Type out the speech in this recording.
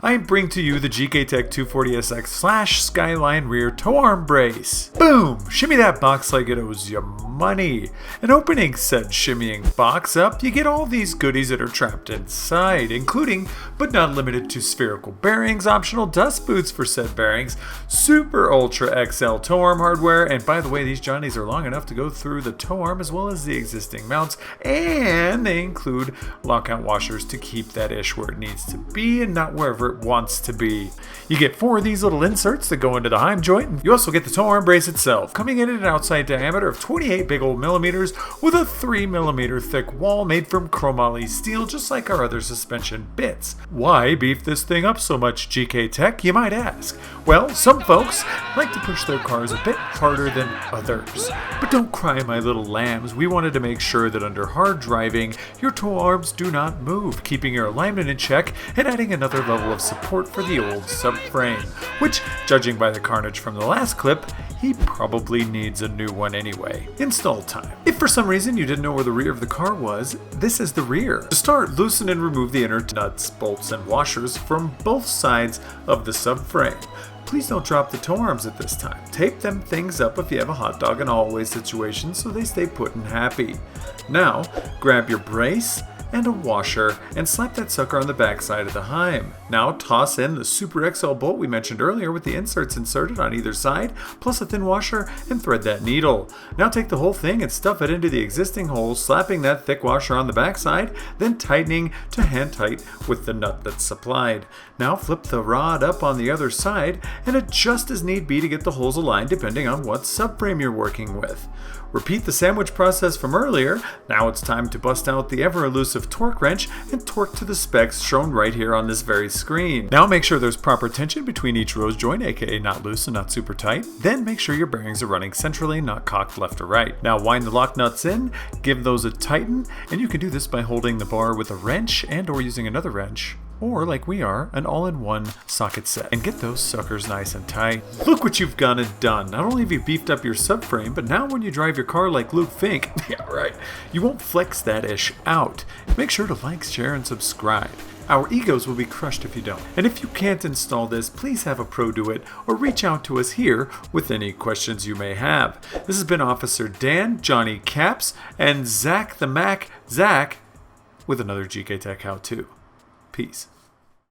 I bring to you the Gktech 240SX/Skyline rear tow arm brace. Boom! Shimmy that box like it owes you money. And opening said shimmying box up, you get all these goodies that are trapped inside, including, but not limited to, spherical bearings, optional dust boots for said bearings, super ultra XL tow arm hardware, and by the way, these Johnnies are long enough to go through the tow arm as well as the existing mounts, and they include lockout washers to keep that ish where it needs to be and not wherever it wants to be. You get 4 of these little inserts that go into the Heim joint, and you also get the tow arm brace itself, coming in at an outside diameter of 28 big old millimeters with a 3mm thick wall made from chromoly steel, just like our other suspension bits. Why beef this thing up so much, Gktech, you might ask? Well, some folks like to push their cars a bit harder than others. But don't cry, my little lambs. We wanted to make sure that under hard driving, your tow arms do not move, keeping your alignment in check and adding another level of support for the old subframe, which, judging by the carnage from the last clip, he probably needs a new one anyway. Install time. If for some reason you didn't know where the rear of the car was, this is the rear. To start, loosen and remove the inner nuts, bolts, and washers from both sides of the subframe. Please don't drop the tow arms at this time. Tape them things up if you have a hot dog and always situation so they stay put and happy. Now, grab your brace and a washer and slap that sucker on the back side of the Heim. Now toss in the Super XL bolt we mentioned earlier with the inserts inserted on either side, plus a thin washer, and thread that needle. Now take the whole thing and stuff it into the existing hole, slapping that thick washer on the back side, then tightening to hand tight with the nut that's supplied. Now flip the rod up on the other side and adjust as need be to get the holes aligned depending on what subframe you're working with. Repeat the sandwich process from earlier. Now it's time to bust out the ever-elusive torque wrench and torque to the specs shown right here on this very screen. Now make sure there's proper tension between each rose joint, aka not loose and not super tight. Then make sure your bearings are running centrally, not cocked left or right. Now wind the lock nuts in, give those a tighten, and you can do this by holding the bar with a wrench and or using another wrench, or like we are, an all-in-one socket set, and get those suckers nice and tight. Look what you've gone and done. Not only have you beefed up your subframe, but now when you drive your car like Luke Fink, yeah right, you won't flex that ish out. Make sure to like, share, and subscribe. Our egos will be crushed if you don't. And if you can't install this, please have a pro do it, or reach out to us here with any questions you may have. This has been Officer Dan, Johnny Caps, and Zach the Mac, Zach, with another Gktech how-to. Peace.